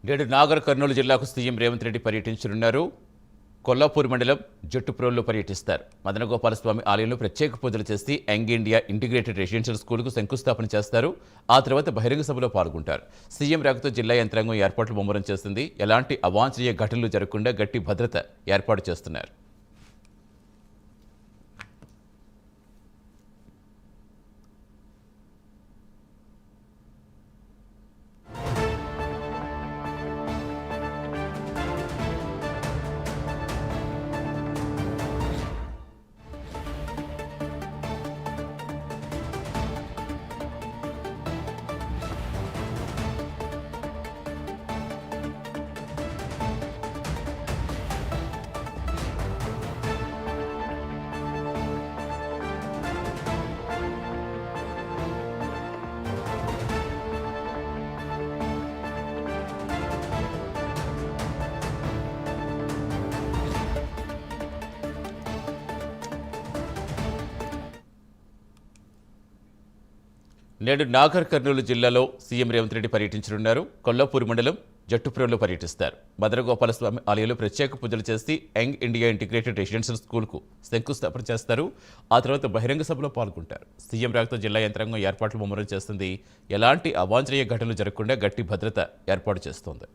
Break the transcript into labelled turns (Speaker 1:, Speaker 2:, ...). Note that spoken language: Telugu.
Speaker 1: నేడు నాగర్ కర్నూలు జిల్లాకు సీఎం రేవంత్ రెడ్డి పర్యటించనున్నారు. కొల్లాపూర్ మండలం జట్టుప్రోల్లో పర్యటిస్తారు. మదనగోపాలస్వామి ఆలయంలో ప్రత్యేక పూజలు చేసి యంగ్ ఇండియా ఇంటిగ్రేటెడ్ రెసిడెన్షియల్ స్కూల్కు శంకుస్థాపన చేస్తారు. ఆ తర్వాత బహిరంగ సభలో పాల్గొంటారు. సీఎం రాకతో జిల్లా యంత్రాంగం ఏర్పాట్లు ముమ్మరం చేస్తుంది. ఎలాంటి అవాంఛనీయ ఘటనలు జరగకుండా గట్టి భద్రత ఏర్పాటు చేస్తున్నారు. నేడు నాగర్ కర్నూలు జిల్లాలో సీఎం రేవంత్ రెడ్డి పర్యటించనున్నారు. కొల్లాపూర్ మండలం జట్టుప్రోల్లో పర్యటిస్తారు. మదనగోపాలస్వామి ఆలయంలో ప్రత్యేక పూజలు చేసి యంగ్ ఇండియా ఇంటిగ్రేటెడ్ రెసిడెన్షియల్ స్కూల్కు శంకుస్థాపన చేస్తారు. ఆ తర్వాత బహిరంగ సభలో పాల్గొంటారు. సీఎం రాకతో జిల్లా యంత్రాంగం ఏర్పాట్లు ముమ్మరం చేస్తుంది. ఎలాంటి అవాంఛనీయ ఘటనలు జరగకుండా గట్టి భద్రత ఏర్పాటు చేస్తోంది.